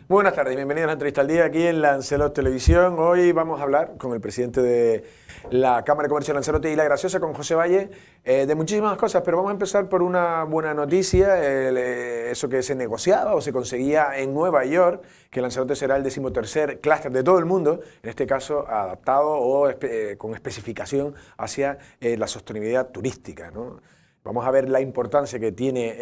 Buenas tardes, bienvenidos a la entrevista al día aquí en Lancelot Televisión. Hoy vamos a hablar con el presidente de la Cámara de Comercio de Lanzarote y La Graciosa, con José Valle, de muchísimas cosas, pero vamos a empezar por una buena noticia, eso que se negociaba o se conseguía en Nueva York, que Lanzarote será el 13º clúster de todo el mundo, en este caso adaptado o con especificación hacia la sostenibilidad turística, ¿no? Vamos a ver la importancia que tiene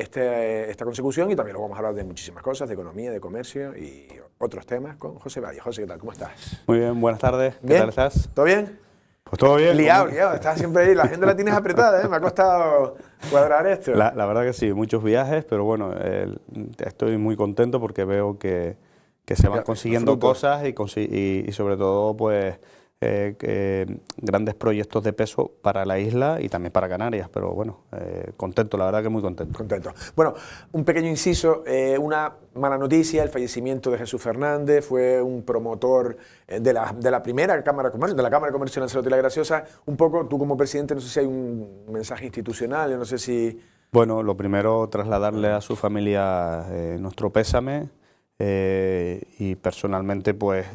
esta consecución y también lo vamos a hablar de muchísimas cosas, de economía, de comercio y otros temas con José Valle. José, ¿qué tal? ¿Cómo estás? Muy bien, buenas tardes. ¿Qué ¿Bien? tal estás? ¿Todo bien? Pues todo bien. Liado, estás siempre ahí, la agenda la tienes apretada, ¿eh? Me ha costado cuadrar esto. La verdad que sí, muchos viajes, pero bueno, estoy muy contento porque veo que se van consiguiendo cosas y sobre todo pues grandes proyectos de peso para la isla y también para Canarias, pero bueno, contento, la verdad que muy contento. Contento. Bueno, un pequeño inciso, una mala noticia, el fallecimiento de Jesús Fernández, fue un promotor de la primera Cámara de Comercio, de la Cámara de Comercio de Lanzarote y La Graciosa. Un poco, tú como presidente, no sé si hay un mensaje institucional, yo no sé si... Bueno, lo primero, trasladarle a su familia nuestro pésame. Y personalmente pues,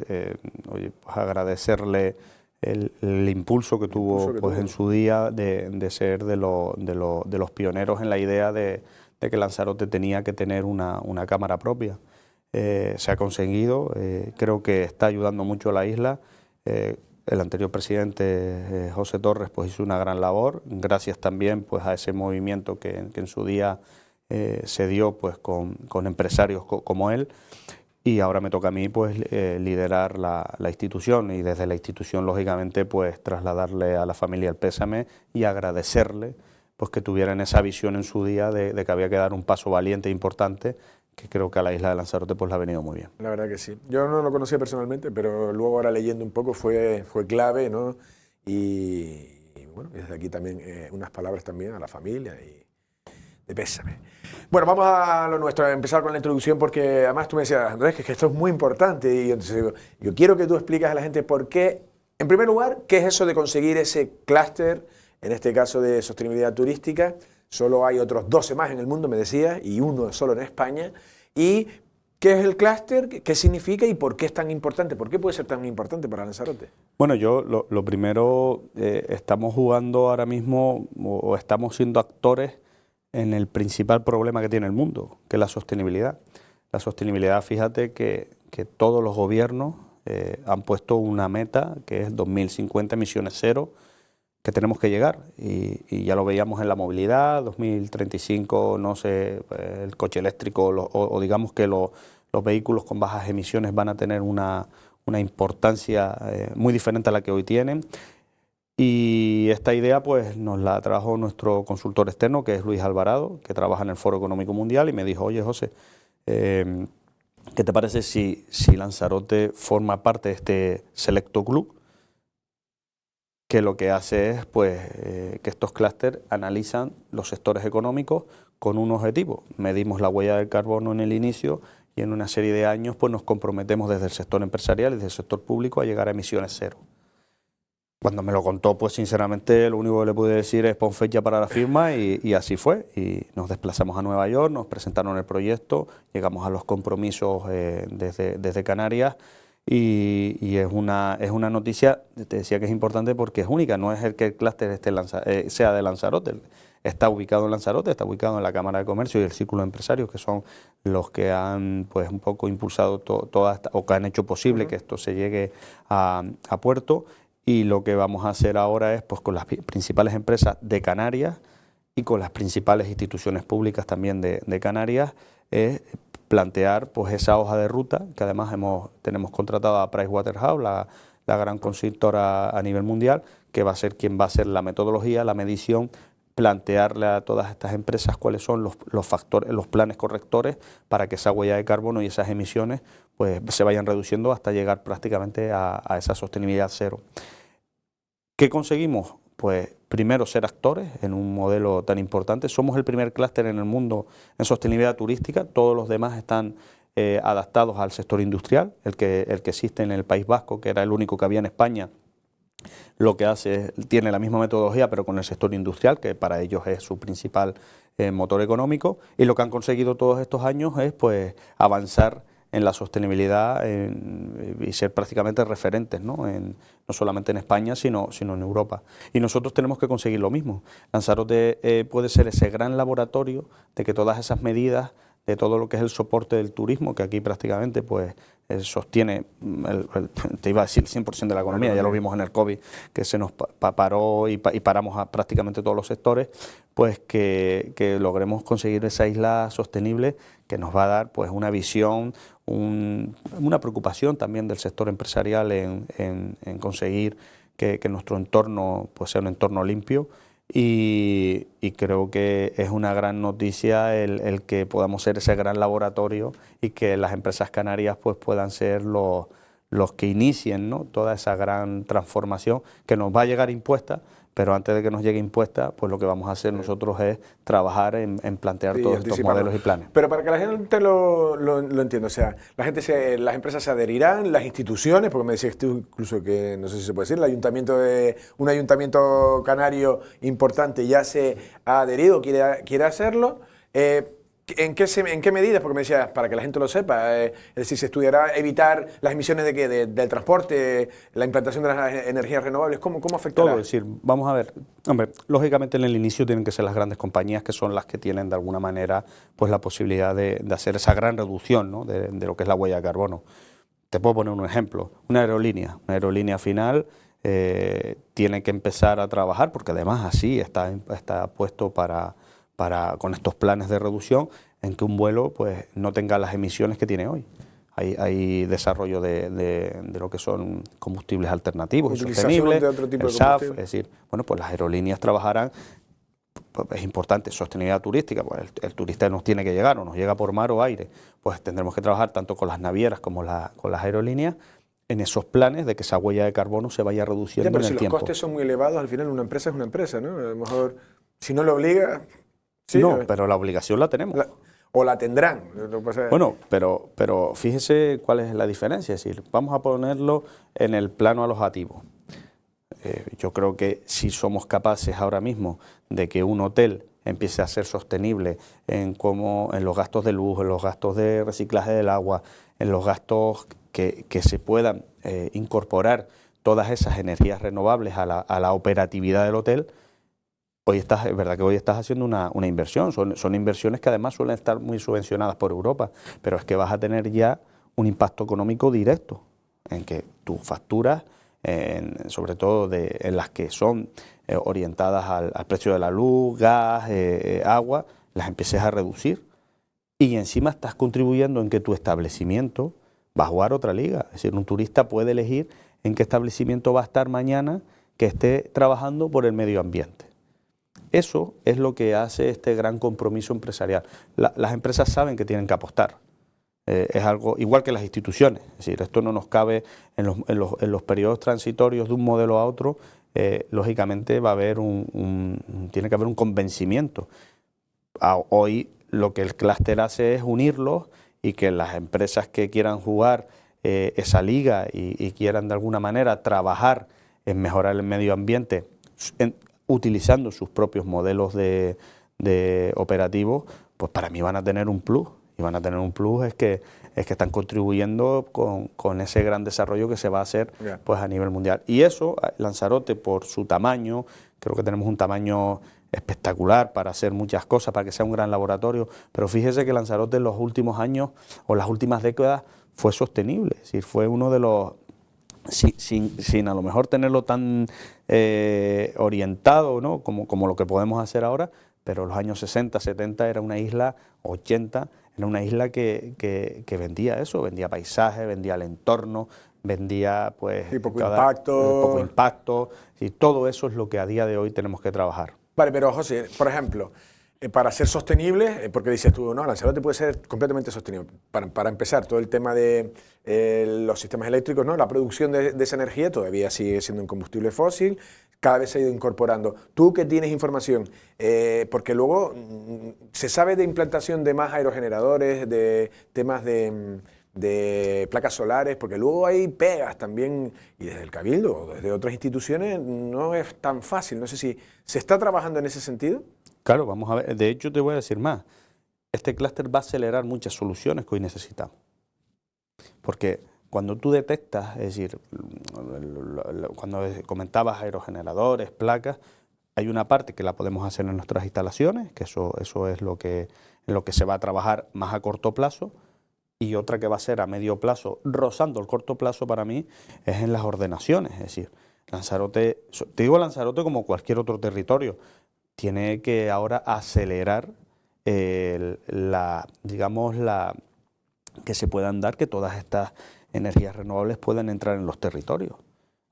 oye, pues agradecerle el impulso que tuvo pues, en su día de ser de los pioneros en la idea de que Lanzarote tenía que tener una cámara propia. Se ha conseguido, creo que está ayudando mucho a la isla. El anterior presidente José Torres pues hizo una gran labor, gracias también pues a ese movimiento que en su día se dio pues con empresarios como él, y ahora me toca a mí pues liderar la institución, y desde la institución lógicamente pues trasladarle a la familia el pésame y agradecerle pues que tuvieran esa visión en su día de que había que dar un paso valiente e importante, que creo que a la isla de Lanzarote pues le ha venido muy bien. La verdad que sí. Yo no lo conocía personalmente, pero luego ahora leyendo un poco fue clave, ¿no? Y bueno, desde aquí también unas palabras también a la familia y de pésame. Bueno, vamos a lo nuestro, a empezar con la introducción, porque además tú me decías, Andrés, que esto es muy importante, y entonces digo, yo quiero que tú expliques a la gente por qué, en primer lugar, qué es eso de conseguir ese clúster, en este caso de sostenibilidad turística. Solo hay otros 12 más en el mundo, me decías, y uno solo en España. ¿Y qué es el clúster? ¿Qué significa y por qué es tan importante? ¿Por qué puede ser tan importante para Lanzarote? Bueno, yo lo primero, estamos jugando ahora mismo o estamos siendo actores en el principal problema que tiene el mundo, que es la sostenibilidad. La sostenibilidad, fíjate que todos los gobiernos han puesto una meta que es 2050 emisiones cero, que tenemos que llegar, y ya lo veíamos en la movilidad, 2035, no sé, el coche eléctrico o digamos que los vehículos con bajas emisiones van a tener una importancia muy diferente a la que hoy tienen. Y esta idea pues nos la trajo nuestro consultor externo, que es Luis Alvarado, que trabaja en el Foro Económico Mundial, y me dijo, oye José, ¿qué te parece si Lanzarote forma parte de este selecto club? Que lo que hace es pues, que estos clústeres analizan los sectores económicos con un objetivo. Medimos la huella del carbono en el inicio y en una serie de años pues, nos comprometemos desde el sector empresarial y desde el sector público a llegar a emisiones cero. Cuando me lo contó, pues sinceramente lo único que le pude decir es pon fecha para la firma, y así fue. Y nos desplazamos a Nueva York, nos presentaron el proyecto, llegamos a los compromisos desde Canarias. Y es una noticia, te decía que es importante porque es única, no es el que el clúster sea de Lanzarote, está ubicado en Lanzarote, está ubicado en la Cámara de Comercio y el Círculo de Empresarios, que son los que han pues un poco impulsado toda esta, o que han hecho posible que esto se llegue a puerto. Y lo que vamos a hacer ahora es pues con las principales empresas de Canarias y con las principales instituciones públicas también de Canarias, plantear pues esa hoja de ruta, que además tenemos contratada a Pricewaterhouse, la gran consultora a nivel mundial, que va a ser quien va a hacer la metodología, la medición, plantearle a todas estas empresas cuáles son los factores, los planes correctores para que esa huella de carbono y esas emisiones pues se vayan reduciendo hasta llegar prácticamente a esa sostenibilidad cero. ¿Qué conseguimos? Pues primero ser actores en un modelo tan importante. Somos el primer clúster en el mundo en sostenibilidad turística. Todos los demás están adaptados al sector industrial. El que existe en el País Vasco, que era el único que había en España, lo que hace es, tiene la misma metodología pero con el sector industrial, que para ellos es su principal motor económico, y lo que han conseguido todos estos años es pues avanzar en la sostenibilidad y ser prácticamente referentes, ¿no? No solamente en España, sino en Europa. Y nosotros tenemos que conseguir lo mismo. Lanzarote puede ser ese gran laboratorio de que todas esas medidas, de todo lo que es el soporte del turismo, que aquí prácticamente pues sostiene, te iba a decir, el 100% de la economía, ya lo vimos en el COVID, que se nos paró y paramos a prácticamente todos los sectores, pues que logremos conseguir esa isla sostenible que nos va a dar pues una visión, una preocupación también del sector empresarial en conseguir que nuestro entorno pues sea un entorno limpio. Y creo que es una gran noticia el que podamos ser ese gran laboratorio y que las empresas canarias pues puedan ser los que inicien, ¿no?, toda esa gran transformación que nos va a llegar impuesta, pero antes de que nos llegue impuesta, pues lo que vamos a hacer nosotros es trabajar en plantear todos estos modelos y planes. Pero para que la gente lo entienda, o sea, las empresas se adherirán, las instituciones, porque me decías tú incluso que, no sé si se puede decir, un ayuntamiento canario importante ya se ha adherido, quiere hacerlo. ¿En qué medidas? Porque me decías, para que la gente lo sepa, es decir, se estudiará evitar las emisiones del transporte, la implantación de las energías renovables, ¿cómo afectará? Todo, es decir, vamos a ver, hombre, lógicamente en el inicio tienen que ser las grandes compañías que son las que tienen de alguna manera pues la posibilidad de hacer esa gran reducción, ¿no?, de lo que es la huella de carbono. Te puedo poner un ejemplo, una aerolínea final tiene que empezar a trabajar, porque además así está puesto con estos planes de reducción, en que un vuelo pues no tenga las emisiones que tiene hoy. Hay desarrollo de lo que son combustibles alternativos y sostenibles, de otro tipo el de SAF, combustible. es decir, bueno, pues las aerolíneas trabajarán, pues es importante, sostenibilidad turística, pues el turista nos tiene que llegar, o nos llega por mar o aire, pues tendremos que trabajar tanto con las navieras como con las aerolíneas en esos planes de que esa huella de carbono se vaya reduciendo pero en el si tiempo. los costes son muy elevados, al final una empresa es una empresa, ¿no? A lo mejor, si no lo obliga... Sí, no, pero la obligación la tenemos. O la tendrán. Bueno, pero fíjese cuál es la diferencia. Es decir, vamos a ponerlo en el plano alojativo. Yo creo que si somos capaces ahora mismo de que un hotel empiece a ser sostenible en los gastos de luz, en los gastos de reciclaje del agua, en los gastos que se puedan incorporar todas esas energías renovables a la operatividad del hotel. Es verdad que hoy estás haciendo una inversión, son inversiones que además suelen estar muy subvencionadas por Europa, pero es que vas a tener ya un impacto económico directo en que tus facturas, sobre todo en las que son orientadas al precio de la luz, gas, agua, las empieces a reducir. Y encima estás contribuyendo en que tu establecimiento va a jugar otra liga. Es decir, un turista puede elegir en qué establecimiento va a estar mañana que esté trabajando por el medio ambiente. Eso es lo que hace este gran compromiso empresarial. Las empresas saben que tienen que apostar. Es algo igual que las instituciones. Es decir, esto no nos cabe en los periodos transitorios de un modelo a otro. Lógicamente va a haber tiene que haber un convencimiento. Hoy lo que el clúster hace es unirlos y que las empresas que quieran jugar esa liga y quieran de alguna manera trabajar en mejorar el medio ambiente utilizando sus propios modelos de operativos, pues para mí van a tener un plus. Y van a tener un plus es que están contribuyendo con ese gran desarrollo que se va a hacer pues a nivel mundial. Y eso, Lanzarote, por su tamaño, creo que tenemos un tamaño espectacular para hacer muchas cosas, para que sea un gran laboratorio, pero fíjese que Lanzarote en los últimos años o las últimas décadas fue sostenible, es decir, fue uno de los... Sin a lo mejor tenerlo tan orientado, ¿no?, como lo que podemos hacer ahora, pero los años 60, 70 era una isla, 80, era una isla que vendía eso, vendía paisaje, vendía el entorno, vendía pues poco impacto, y todo eso es lo que a día de hoy tenemos que trabajar. Vale, pero José, por ejemplo, para ser sostenible, porque dices tú, no, Lanzarote puede ser completamente sostenible. Para empezar, todo el tema de los sistemas eléctricos, ¿no? La producción de esa energía todavía sigue siendo un combustible fósil, cada vez se ha ido incorporando. Tú que tienes información, porque luego se sabe de implantación de más aerogeneradores, de temas de placas solares, porque luego hay pegas también, y desde el Cabildo o desde otras instituciones no es tan fácil. No sé si se está trabajando en ese sentido. Claro, vamos a ver. De hecho, te voy a decir más. Este clúster va a acelerar muchas soluciones que hoy necesitamos. Porque cuando tú detectas, es decir, cuando comentabas aerogeneradores, placas, hay una parte que la podemos hacer en nuestras instalaciones, que eso es en lo que se va a trabajar más a corto plazo, y otra que va a ser a medio plazo, rozando el corto plazo para mí, es en las ordenaciones. Es decir, Lanzarote, te digo Lanzarote como cualquier otro territorio, tiene que ahora acelerar que se puedan dar, que todas estas energías renovables puedan entrar en los territorios.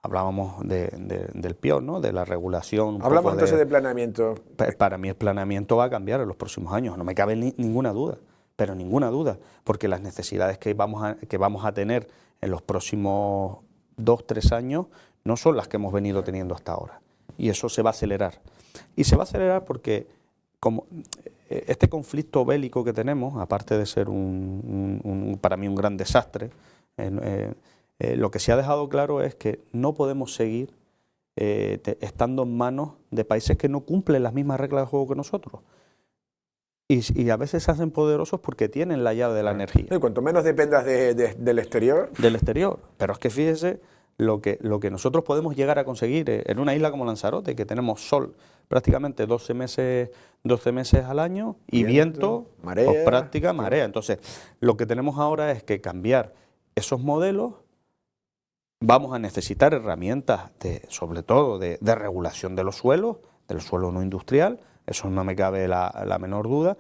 Hablábamos del PIO, ¿no? De la regulación. Hablamos entonces de planeamiento. Para mí el planeamiento va a cambiar en los próximos años, no me cabe ninguna duda, pero ninguna duda, porque las necesidades que vamos a tener en los próximos 2-3 años no son las que hemos venido teniendo hasta ahora. Y eso se va a acelerar. Y se va a acelerar porque como este conflicto bélico que tenemos, aparte de ser para mí un gran desastre, lo que se ha dejado claro es que no podemos seguir estando en manos de países que no cumplen las mismas reglas de juego que nosotros. Y a veces se hacen poderosos porque tienen la llave de la energía. Y cuanto menos dependas del exterior. Del exterior. Pero es que fíjese lo que nosotros podemos llegar a conseguir en una isla como Lanzarote, que tenemos sol prácticamente 12 meses al año y viento, marea, práctica, marea. Entonces, lo que tenemos ahora es que cambiar esos modelos. Vamos a necesitar herramientas, sobre todo de regulación de los suelos, del suelo no industrial, eso no me cabe la menor duda,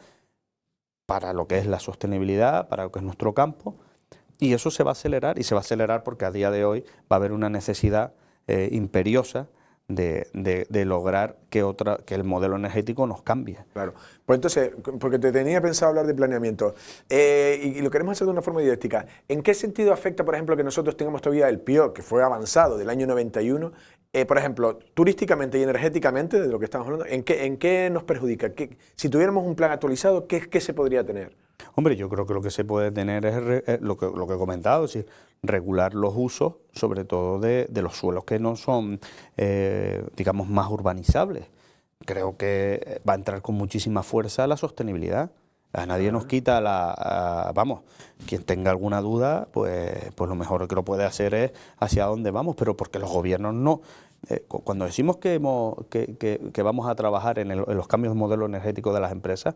para lo que es la sostenibilidad, para lo que es nuestro campo, y eso se va a acelerar, y se va a acelerar porque a día de hoy va a haber una necesidad imperiosa de lograr que el modelo energético nos cambie. Claro, pues entonces, porque te tenía pensado hablar de planeamiento, y lo queremos hacer de una forma didáctica, ¿en qué sentido afecta, por ejemplo, que nosotros tengamos todavía el PIO, que fue avanzado del año 91, por ejemplo, turísticamente y energéticamente, de lo que estamos hablando, ¿en qué nos perjudica? Si tuviéramos un plan actualizado, ¿qué se podría tener? Hombre, yo creo que lo que se puede tener es lo que he comentado, es decir, regular los usos, sobre todo de los suelos que no son, digamos, más urbanizables. Creo que va a entrar con muchísima fuerza la sostenibilidad. A nadie nos quita vamos, quien tenga alguna duda, pues lo mejor que lo puede hacer es hacia dónde vamos, pero porque los gobiernos no. Cuando decimos que vamos a trabajar en los cambios de modelo energético de las empresas,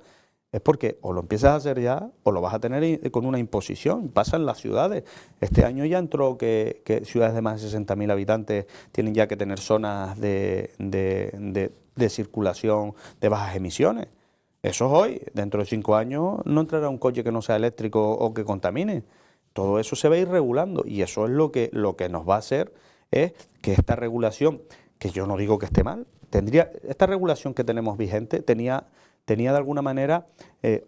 es porque o lo empiezas a hacer ya o lo vas a tener con una imposición. Pasa en las ciudades. Este año ya entró que ciudades de más de 60.000 habitantes tienen ya que tener zonas de circulación de bajas emisiones. Eso es hoy. Dentro de 5 años no entrará un coche que no sea eléctrico o que contamine. Todo eso se va a ir regulando y eso es lo que nos va a hacer es que esta regulación, que yo no digo que esté mal, esta regulación que tenemos vigente tenía de alguna manera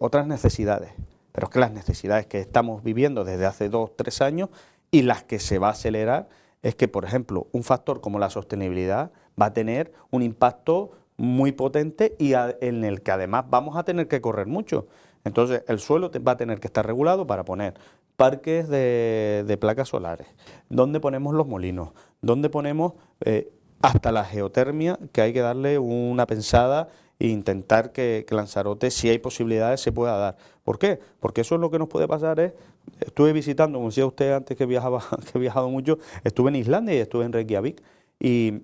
otras necesidades, pero es que las necesidades que estamos viviendo desde hace 2-3 años y las que se va a acelerar es que, por ejemplo, un factor como la sostenibilidad va a tener un impacto muy potente y en el que además vamos a tener que correr mucho. Entonces, el suelo va a tener que estar regulado para poner parques de placas solares, donde ponemos los molinos, donde ponemos hasta la geotermia, que hay que darle una pensada e intentar que Lanzarote, si hay posibilidades, se pueda dar. ¿Por qué? Porque eso es lo que nos puede pasar estuve visitando, como decía usted antes que he viajado mucho, estuve en Islandia y estuve en Reykjavik, y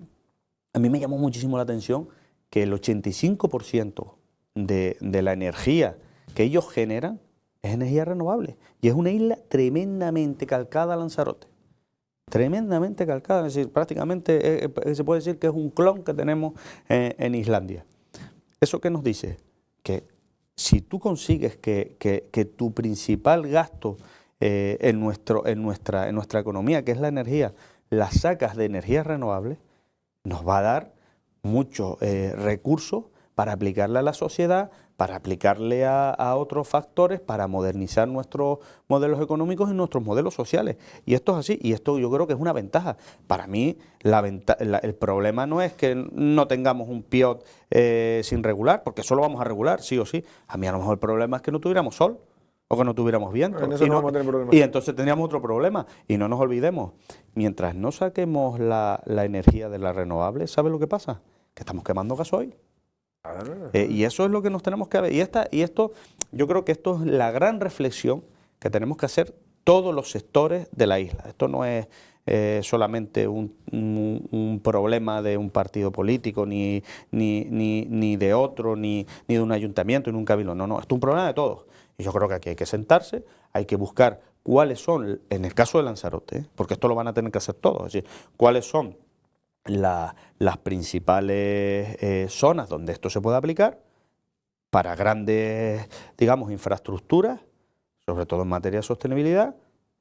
a mí me llamó muchísimo la atención que el 85% de la energía que ellos generan es energía renovable. Y es una isla tremendamente calcada a Lanzarote. Tremendamente calcada, es decir, prácticamente se puede decir que es un clon que tenemos en Islandia. ¿Eso qué nos dice? Que si tú consigues que tu principal gasto en nuestra economía, que es la energía, la sacas de energías renovables, nos va a dar muchos recursos para aplicarle a la sociedad, para aplicarle a otros factores, para modernizar nuestros modelos económicos y nuestros modelos sociales. Y esto es así, y esto yo creo que es una ventaja. Para mí, el problema no es que no tengamos un PIOT sin regular, porque eso lo vamos a regular, sí o sí. A mí a lo mejor el problema es que no tuviéramos sol o que no tuviéramos viento. Y entonces tendríamos otro problema. Y no nos olvidemos, mientras no saquemos la energía de la renovable, ¿sabes lo que pasa? Que estamos quemando gasoil. Y eso es lo que nos tenemos que ver. Y esto, yo creo que esto es la gran reflexión que tenemos que hacer todos los sectores de la isla. Esto no es solamente un problema de un partido político, ni de otro, ni de un ayuntamiento, ni un cabildo. No, esto es un problema de todos. Y yo creo que aquí hay que sentarse, hay que buscar cuáles son, en el caso de Lanzarote, porque esto lo van a tener que hacer todos, es decir, cuáles son las principales zonas donde esto se puede aplicar para grandes, digamos, infraestructuras, sobre todo en materia de sostenibilidad,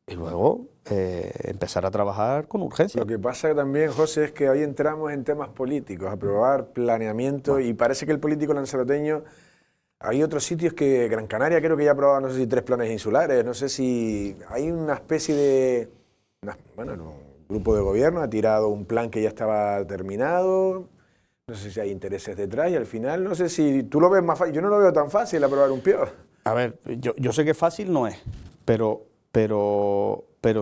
y luego empezar a trabajar con urgencia. Lo que pasa también, José, es que hoy entramos en temas políticos, aprobar planeamiento, y parece que el político lanzaroteño, hay otros sitios que, Gran Canaria creo que ya ha aprobado, no sé si 3 planes insulares, no sé si hay una especie de, bueno, un grupo de gobierno ha tirado un plan que ya estaba terminado, no sé si hay intereses detrás, y al final no sé si tú lo ves más fácil, yo no lo veo tan fácil aprobar un PIO. A ver, yo sé que fácil no es, pero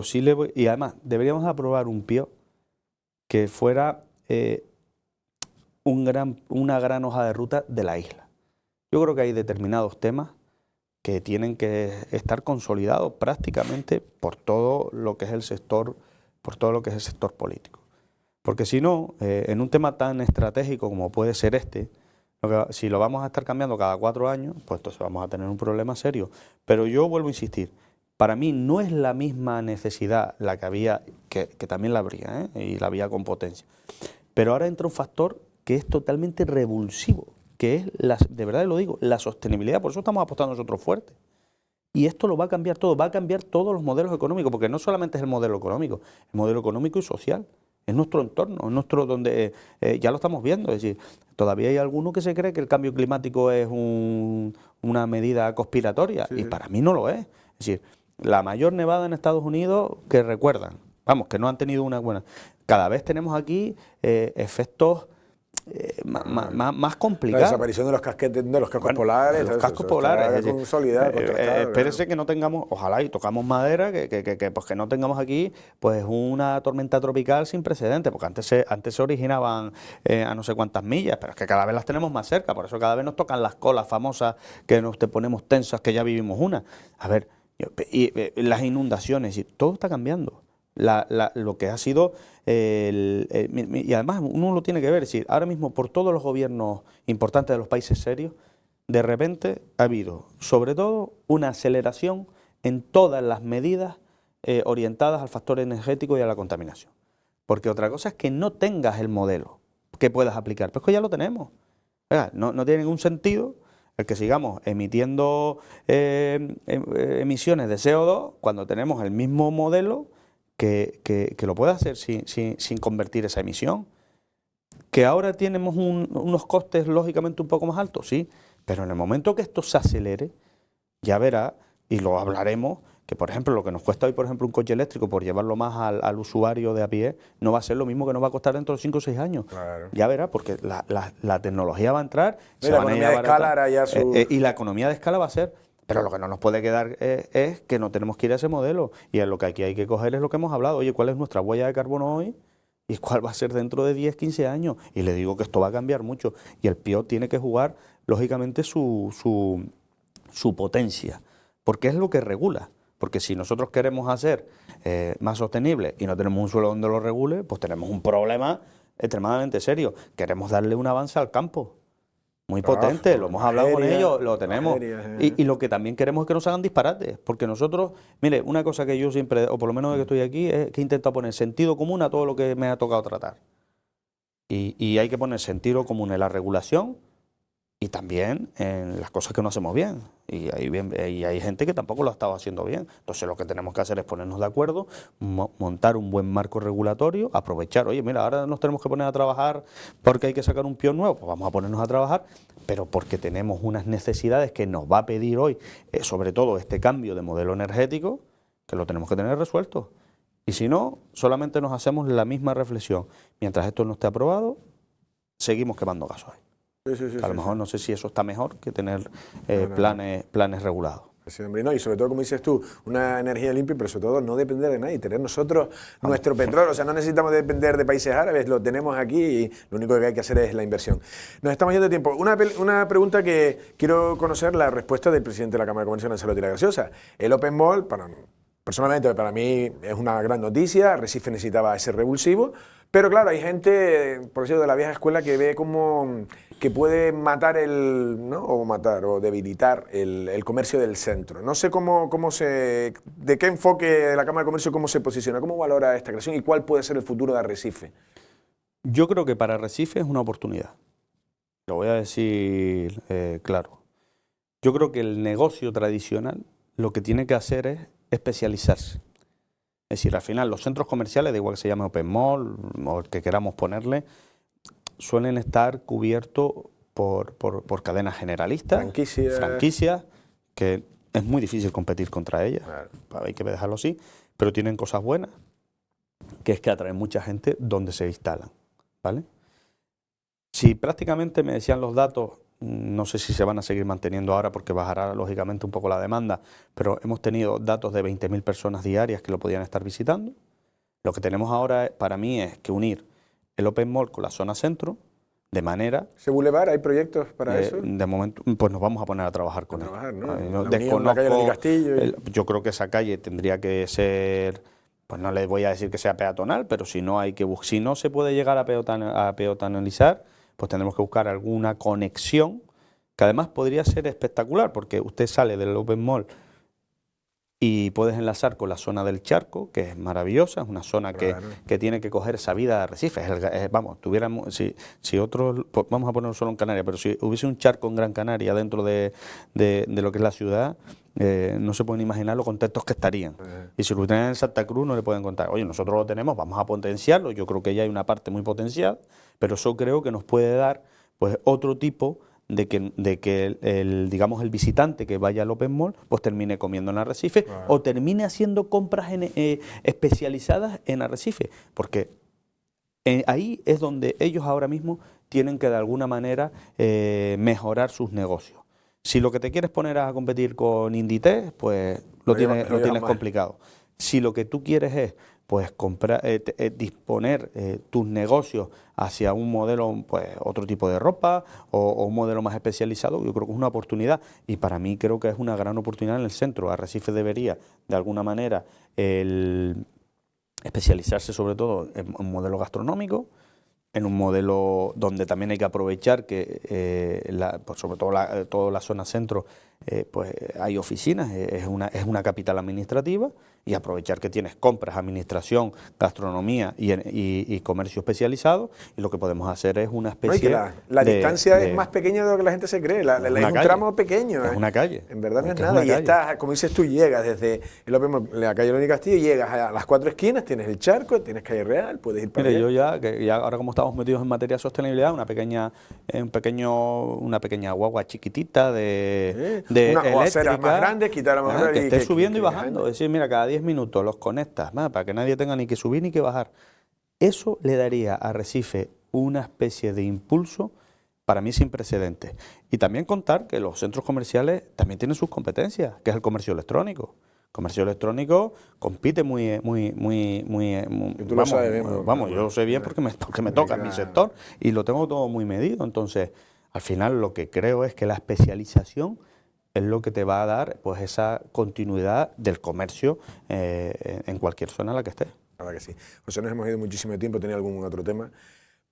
sí le voy, y además deberíamos aprobar un PIO que fuera una gran hoja de ruta de la isla. Yo creo que hay determinados temas que tienen que estar consolidados prácticamente por todo lo que es el sector, político. Porque si no, en un tema tan estratégico como puede ser este, si lo vamos a estar cambiando cada 4 años, pues entonces vamos a tener un problema serio. Pero yo vuelvo a insistir, para mí no es la misma necesidad la que había, que también la habría, y la había con potencia. Pero ahora entra un factor que es totalmente revulsivo, que es, de verdad lo digo, la sostenibilidad. Por eso estamos apostando nosotros fuerte. Y esto lo va a cambiar todo, va a cambiar todos los modelos económicos, porque no solamente es el modelo económico y social. Es nuestro entorno, es nuestro donde ya lo estamos viendo. Es decir, todavía hay alguno que se cree que el cambio climático es una medida conspiratoria, sí. Y para mí no lo es. Es decir, la mayor nevada en Estados Unidos que recuerdan, vamos, que no han tenido una buena. Cada vez tenemos aquí efectos más complicados. La desaparición de los cascos polares. Los cascos polares. Espérese que no tengamos, ojalá y tocamos madera, pues que no tengamos aquí pues una tormenta tropical sin precedentes, porque antes se originaban a no sé cuántas millas, pero es que cada vez las tenemos más cerca, por eso cada vez nos tocan las colas famosas que nos te ponemos tensas, que ya vivimos una. A ver, las inundaciones, y todo está cambiando. Lo que ha sido, y además uno lo tiene que ver, es decir, ahora mismo por todos los gobiernos importantes de los países serios, de repente ha habido, sobre todo, una aceleración en todas las medidas orientadas al factor energético y a la contaminación. Porque otra cosa es que no tengas el modelo que puedas aplicar, pero es que ya lo tenemos. No tiene ningún sentido el que sigamos emitiendo emisiones de CO2 cuando tenemos el mismo modelo que lo puede hacer sin convertir esa emisión. Que ahora tenemos unos costes lógicamente un poco más altos, sí, pero en el momento que esto se acelere, ya verá, y lo hablaremos, que por ejemplo lo que nos cuesta hoy, por ejemplo, un coche eléctrico por llevarlo más al usuario de a pie, no va a ser lo mismo que nos va a costar dentro de 5 o 6 años. Claro. Ya verá, porque la tecnología va a entrar, y la economía de escala hará ya y la economía de escala va a ser. Pero lo que no nos puede quedar es que no tenemos que ir a ese modelo. Y lo que aquí hay que coger es lo que hemos hablado. Oye, ¿cuál es nuestra huella de carbono hoy? ¿Y cuál va a ser dentro de 10, 15 años? Y le digo que esto va a cambiar mucho. Y el PIO tiene que jugar, lógicamente, su potencia. Porque es lo que regula. Porque si nosotros queremos hacer más sostenible y no tenemos un suelo donde lo regule, pues tenemos un problema extremadamente serio. Queremos darle un avance al campo. Muy potente, lo hemos hablado con ellos, lo tenemos. Y lo que también queremos es que nos hagan disparates, porque nosotros, mire, una cosa que yo siempre, o por lo menos de que estoy aquí, es que intento poner sentido común a todo lo que me ha tocado tratar. Y hay que poner sentido común en la regulación y también en las cosas que no hacemos bien. Y hay gente que tampoco lo ha estado haciendo bien. Entonces lo que tenemos que hacer es ponernos de acuerdo, montar un buen marco regulatorio, aprovechar, oye, mira, ahora nos tenemos que poner a trabajar porque hay que sacar un PIO nuevo, pues vamos a ponernos a trabajar, pero porque tenemos unas necesidades que nos va a pedir hoy, sobre todo este cambio de modelo energético, que lo tenemos que tener resuelto. Y si no, solamente nos hacemos la misma reflexión. Mientras esto no esté aprobado, seguimos quemando gasoil. A lo mejor no sé si eso está mejor que tener planes regulados. Sí, hombre, no, y sobre todo, como dices tú, una energía limpia, pero sobre todo no depender de nadie, tener nosotros nuestro petróleo, o sea, no necesitamos depender de países árabes, lo tenemos aquí y lo único que hay que hacer es la inversión. Nos estamos yendo de tiempo. Una pregunta que quiero conocer la respuesta del presidente de la Cámara de Comercio, Lanzarote y La Gaseosa. El Open Mall, para personalmente para mí es una gran noticia, Recife necesitaba ese revulsivo, pero claro, hay gente, por decirlo de la vieja escuela, que ve como que puede matar ¿no? O matar o debilitar el comercio del centro. No sé de qué enfoque de la Cámara de Comercio, cómo se posiciona, cómo valora esta creación y cuál puede ser el futuro de Arrecife. Yo creo que para Arrecife es una oportunidad. Lo voy a decir claro. Yo creo que el negocio tradicional lo que tiene que hacer es especializarse. Es decir, al final los centros comerciales, da igual que se llame Open Mall o el que queramos ponerle, suelen estar cubiertos por cadenas generalistas, franquicias, que es muy difícil competir contra ellas, claro. Hay que dejarlo así, pero tienen cosas buenas, que es que atraen mucha gente donde se instalan, ¿vale? Si prácticamente me decían los datos, no sé si se van a seguir manteniendo ahora porque bajará lógicamente un poco la demanda, pero hemos tenido datos de 20.000 personas diarias que lo podían estar visitando. Lo que tenemos ahora para mí es que unir el Open Mall con la zona centro, de manera... ¿Ese Boulevard hay proyectos para eso? De momento, pues nos vamos a poner a trabajar con él. ¿No? La calle del Castillo. Yo creo que esa calle tendría que ser... Pues no les voy a decir que sea peatonal, pero si no se puede llegar a peatonalizar, pues tendremos que buscar alguna conexión, que además podría ser espectacular, porque usted sale del Open Mall y puedes enlazar con la zona del Charco, que es maravillosa, es una zona claro. que tiene que coger esa vida de Arrecife. Si otros, pues vamos a ponerlo solo en Canarias, pero si hubiese un charco en Gran Canaria dentro de lo que es la ciudad, no se pueden imaginar los contextos que estarían. Y si lo tienen en Santa Cruz no le pueden contar, oye, nosotros lo tenemos, vamos a potenciarlo. Yo creo que ya hay una parte muy potencial, pero eso creo que nos puede dar pues otro tipo de que digamos el visitante que vaya al Open Mall pues termine comiendo en Arrecife o termine haciendo compras especializadas en Arrecife, porque ahí es donde ellos ahora mismo tienen que de alguna manera mejorar sus negocios. Si lo que te quieres poner a competir con Inditex, pues lo tienes complicado. Si lo que tú quieres es pues disponer tus negocios hacia un modelo, pues otro tipo de ropa o un modelo más especializado, yo creo que es una oportunidad y para mí creo que es una gran oportunidad en el centro. Arrecife debería, de alguna manera, especializarse sobre todo en un modelo gastronómico, en un modelo donde también hay que aprovechar que, pues sobre todo toda la zona centro, pues hay oficinas, es una capital administrativa, y aprovechar que tienes compras, administración, gastronomía y comercio especializado, y lo que podemos hacer es una especie la distancia es más pequeña de lo que la gente se cree, es un tramo pequeño. Es una calle. En verdad no es nada, y estás, como dices tú, llegas desde la calle León y Castillo, llegas a las 4 esquinas, tienes el Charco, tienes Calle Real, puedes ir para allá. Yo ya ahora como estamos metidos en materia de sostenibilidad, una pequeña guagua chiquitita de o aceras más grandes, quitar a más que esté subiendo y bajando. Es decir, mira, cada 10 minutos los conectas, para que nadie tenga ni que subir ni que bajar. Eso le daría a Arrecife una especie de impulso, para mí sin precedentes. Y también contar que los centros comerciales también tienen sus competencias, que es el comercio electrónico. El comercio electrónico compite muy tú lo sabes bien, yo lo sé bien porque me toca en mi sector y lo tengo todo muy medido. Entonces, al final lo que creo es que la especialización es lo que te va a dar pues esa continuidad del comercio en cualquier zona en la que estés. La verdad que sí. José, nos hemos ido muchísimo tiempo, tenía algún otro tema,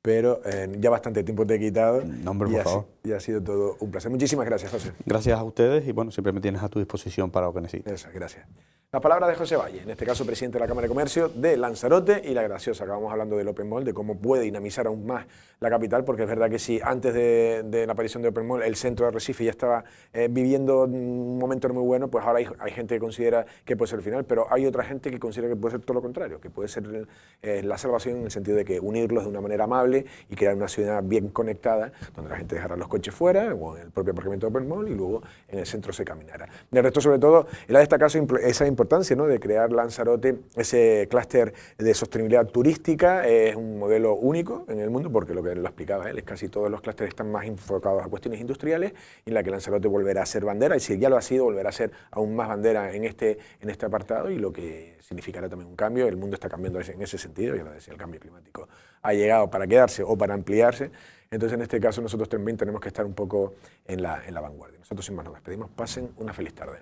pero ya bastante tiempo te he quitado. No, hombre, por favor. Y ha sido todo un placer. Muchísimas gracias, José. Gracias a ustedes y bueno, siempre me tienes a tu disposición para lo que necesites. Eso, gracias. La palabra de José Valle, en este caso presidente de la Cámara de Comercio de Lanzarote y La Graciosa. Acabamos hablando del Open Mall, de cómo puede dinamizar aún más la capital, porque es verdad que si antes de la aparición de Open Mall el centro de Arrecife ya estaba viviendo un momento muy bueno, pues ahora hay gente que considera que puede ser el final, pero hay otra gente que considera que puede ser todo lo contrario, que puede ser la salvación en el sentido de que unirlos de una manera amable y crear una ciudad bien conectada, donde la gente dejará los coches fuera o en el propio aparcamiento de Open Mall y luego en el centro se caminará. De resto, sobre todo, él ha destacado esa importancia, ¿no?, de crear Lanzarote, ese clúster de sostenibilidad turística. Es un modelo único en el mundo, porque lo que lo explicaba él es casi todos los clústeres están más enfocados a cuestiones industriales, y en la que Lanzarote volverá a ser bandera, y si ya lo ha sido, volverá a ser aún más bandera en este apartado, y lo que significará también un cambio. El mundo está cambiando en ese sentido, ya lo decía, el cambio climático ha llegado para quedarse o para ampliarse. Entonces, en este caso, nosotros también tenemos que estar un poco en la vanguardia. Nosotros, sin más, nos despedimos. Pasen una feliz tarde.